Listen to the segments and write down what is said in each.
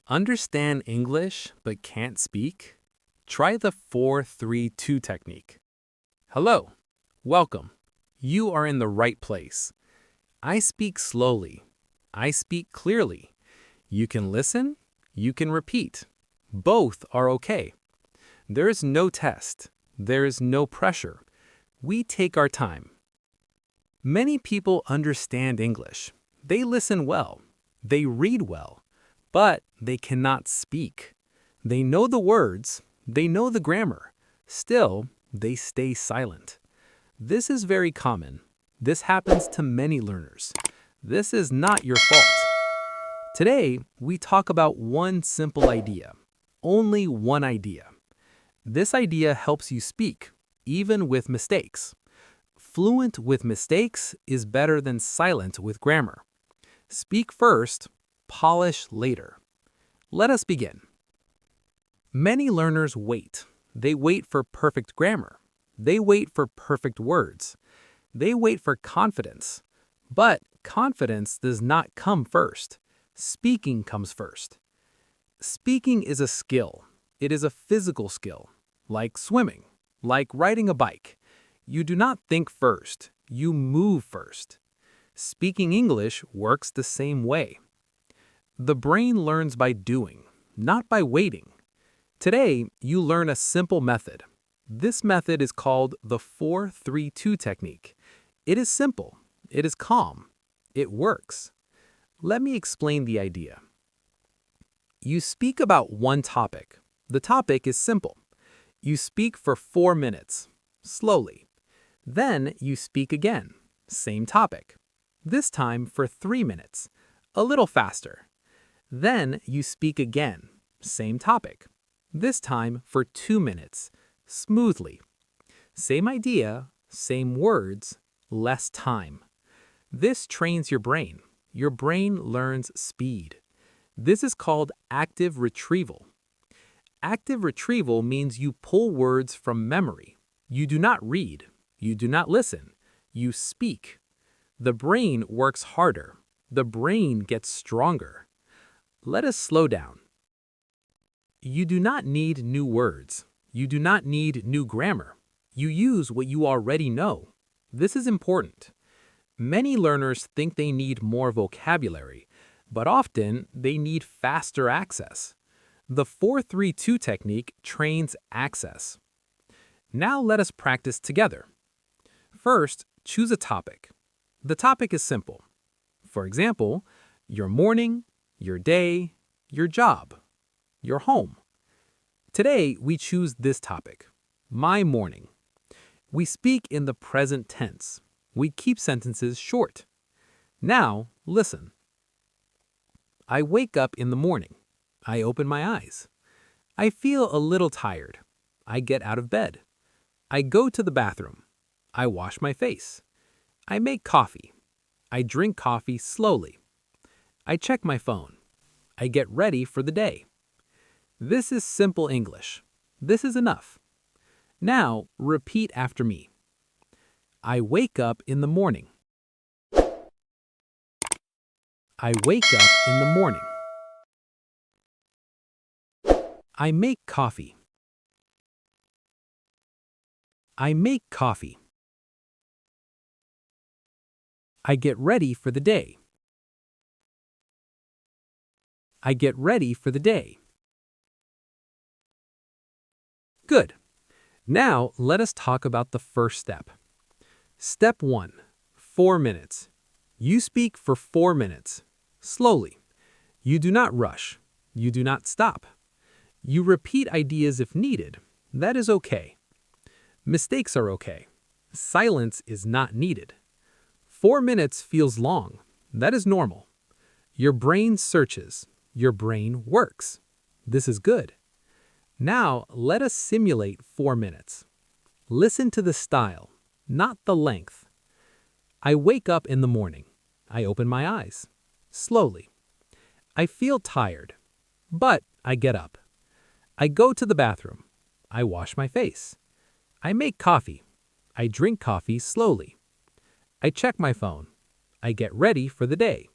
Understand English but can't speak? Try the 4-3-2 technique. Hello, welcome. You are in the right place. I speak slowly. I speak clearly. You can listen, you can repeat. Both are okay. There is no test. There is no pressure. We take our time. Many people understand English. They listen well. They read well. But they cannot speak. They know the words. They know the grammar. Still, they stay silent. This is very common. This happens to many learners. This is not your fault. Today, we talk about one simple idea. Only one idea. This idea helps you speak, even with mistakes. Fluent with mistakes is better than silent with grammar. Speak first, polish later. Let us begin. Many learners wait. They wait for perfect grammar. They wait for perfect words. They wait for confidence. But confidence does not come first. Speaking comes first. Speaking is a skill. It is a physical skill, like swimming, like riding a bike. You do not think first. You move first. Speaking English works the same way. The brain learns by doing, not by waiting. Today, you learn a simple method. This method is called the 4-3-2 technique. It is simple. It is calm. It works. Let me explain the idea. You speak about one topic. The topic is simple. You speak for 4 minutes, slowly. Then you speak again, same topic. This time for 3 minutes, a little faster. Then you speak again, same topic. This time for 2 minutes, smoothly. Same idea, same words, less time. This trains your brain. Your brain learns speed. This is called active retrieval. Active retrieval means you pull words from memory. You do not read. You do not listen. You speak. The brain works harder. The brain gets stronger. Let us slow down. You do not need new words. You do not need new grammar. You use what you already know. This is important. Many learners think they need more vocabulary, but often they need faster access. The 4-3-2 technique trains access. Now let us practice together. First, choose a topic. The topic is simple. For example, your morning, your day, your job, your home. Today, we choose this topic, my morning. We speak in the present tense. We keep sentences short. Now, listen. I wake up in the morning. I open my eyes. I feel a little tired. I get out of bed. I go to the bathroom. I wash my face. I make coffee. I drink coffee slowly. I check my phone. I get ready for the day. This is simple English. This is enough. Now, repeat after me. I wake up in the morning. I wake up in the morning. I make coffee. I make coffee. I get ready for the day. I get ready for the day. Good. Now, let us talk about the first step. Step 1. 4 minutes. You speak for 4 minutes. Slowly. You do not rush. You do not stop. You repeat ideas if needed. That is okay. Mistakes are okay. Silence is not needed. 4 minutes feels long. That is normal. Your brain searches. Your brain works. This is good. Now, let us simulate 4 minutes. Listen to the style, not the length. I wake up in the morning. I open my eyes. Slowly. I feel tired, but I get up. I go to the bathroom. I wash my face. I make coffee. I drink coffee slowly. I check my phone. I get ready for the day.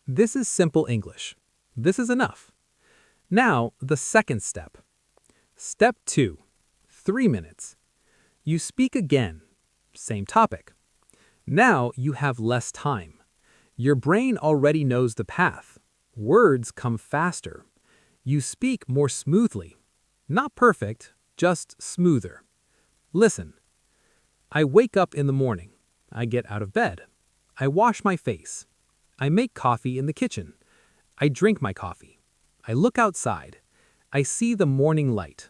This is simple English. This is enough. Now, the second step. Step 2. 3 minutes. You speak again. Same topic. Now you have less time. Your brain already knows the path. Words come faster. You speak more smoothly. Not perfect, just smoother. Listen. I wake up in the morning. I get out of bed. I wash my face. I make coffee in the kitchen. I drink my coffee. I look outside. I see the morning light.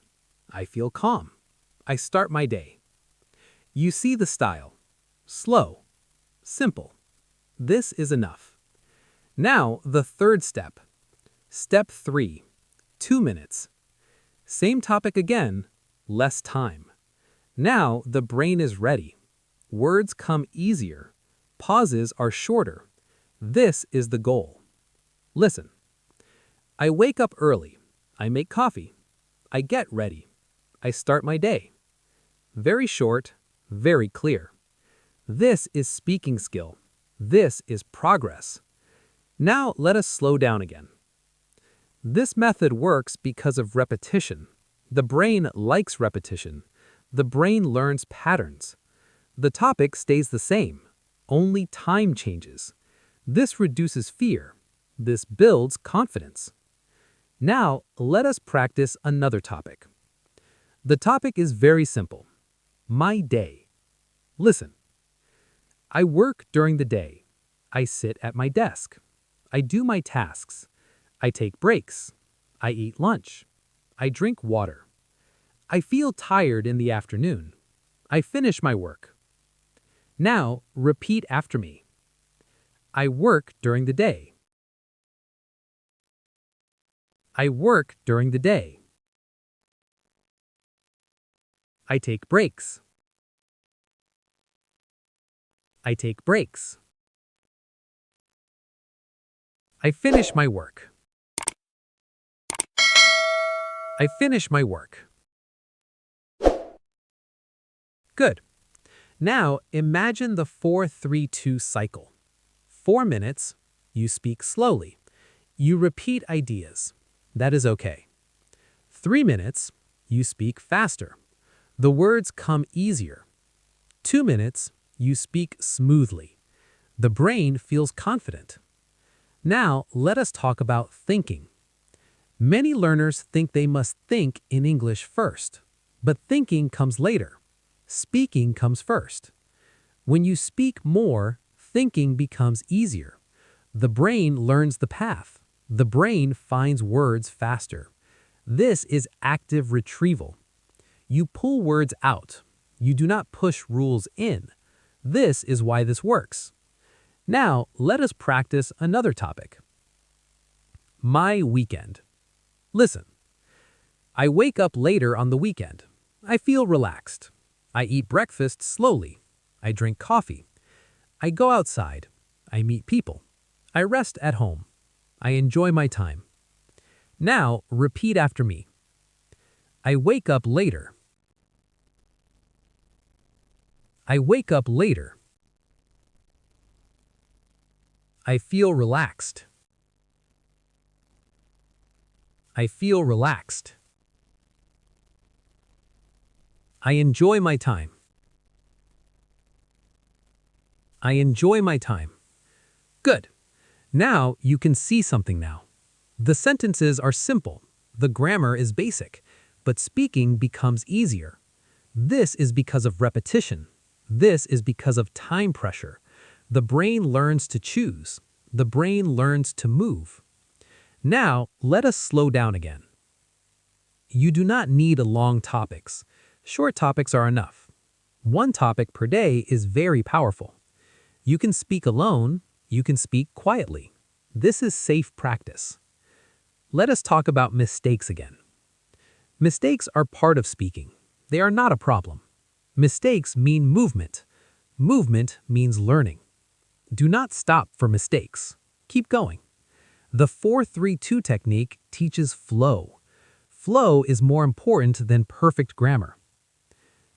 I feel calm. I start my day. You see the style. Slow. Simple. This is enough. Now, the third step. Step 3. 2 minutes. Same topic again, less time. Now, the brain is ready. Words come easier. Pauses are shorter. This is the goal. Listen. I wake up early. I make coffee. I get ready. I start my day. Very short, very clear. This is speaking skill. This is progress. Now let us slow down again. This method works because of repetition. The brain likes repetition. The brain learns patterns. The topic stays the same. Only time changes. This reduces fear. This builds confidence. Now, let us practice another topic. The topic is very simple. My day. Listen. I work during the day. I sit at my desk. I do my tasks. I take breaks. I eat lunch. I drink water. I feel tired in the afternoon. I finish my work. Now, repeat after me. I work during the day. I work during the day. I take breaks. I take breaks. I finish my work. I finish my work. Good. Now imagine the 4-3-2 cycle. 4 minutes, you speak slowly. You repeat ideas. That is okay. 3 minutes, you speak faster. The words come easier. 2 minutes, you speak smoothly. The brain feels confident. Now let us talk about thinking. Many learners think they must think in English first, but thinking comes later. Speaking comes first. When you speak more, thinking becomes easier. The brain learns the path. The brain finds words faster. This is active retrieval. You pull words out. You do not push rules in. This is why this works. Now, let us practice another topic. My weekend. Listen. I wake up later on the weekend. I feel relaxed. I eat breakfast slowly. I drink coffee. I go outside. I meet people. I rest at home. I enjoy my time. Now, repeat after me. I wake up later. I wake up later. I feel relaxed. I feel relaxed. I enjoy my time. I enjoy my time. Good. Now you can see something now. The sentences are simple. The grammar is basic, but speaking becomes easier. This is because of repetition. This is because of time pressure. The brain learns to choose. The brain learns to move. Now, let us slow down again. You do not need long topics. Short topics are enough. One topic per day is very powerful. You can speak alone. You can speak quietly. This is safe practice. Let us talk about mistakes again. Mistakes are part of speaking. They are not a problem. Mistakes mean movement. Movement means learning. Do not stop for mistakes. Keep going. The 4-3-2 technique teaches flow. Flow is more important than perfect grammar.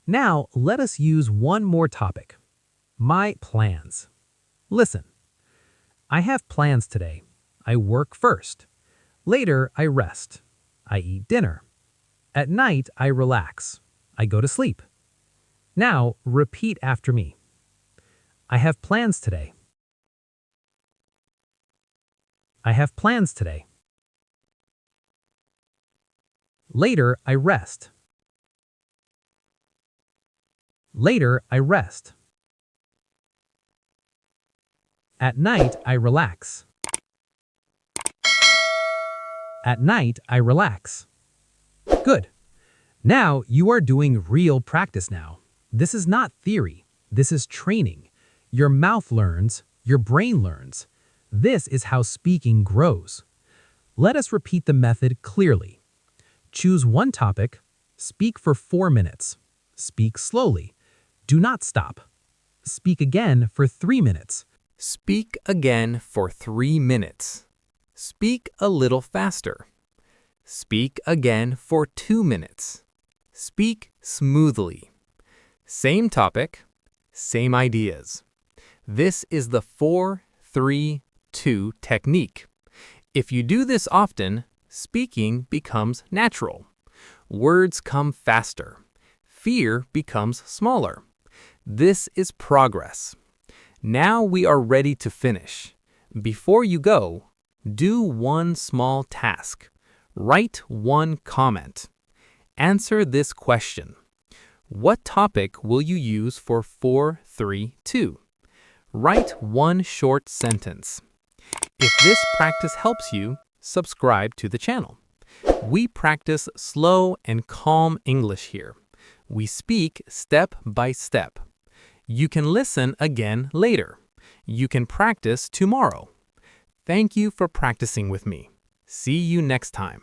Now, let us use one more topic. My plans. Listen. I have plans today. I work first. Later, I rest. I eat dinner. At night, I relax. I go to sleep. Now, repeat after me. I have plans today. I have plans today. Later, I rest. Later, I rest. At night, I relax. At night, I relax. Good. Now you are doing real practice now. This is not theory. This is training. Your mouth learns, your brain learns. This is how speaking grows. Let us repeat the method clearly. Choose one topic. Speak for 4 minutes. Speak slowly. Do not stop. Speak again for 3 minutes. Speak again for 3 minutes. Speak a little faster. Speak again for 2 minutes. Speak smoothly. Same topic, same ideas. This is the 4-3-2 technique. If you do this often, speaking becomes natural. Words come faster. Fear becomes smaller. This is progress. Now we are ready to finish. Before you go, do one small task. Write one comment. Answer this question. What topic will you use for 4-3-2? Write one short sentence. If this practice helps you, subscribe to the channel. We practice slow and calm English here. We speak step by step. You can listen again later. You can practice tomorrow. Thank you for practicing with me. See you next time.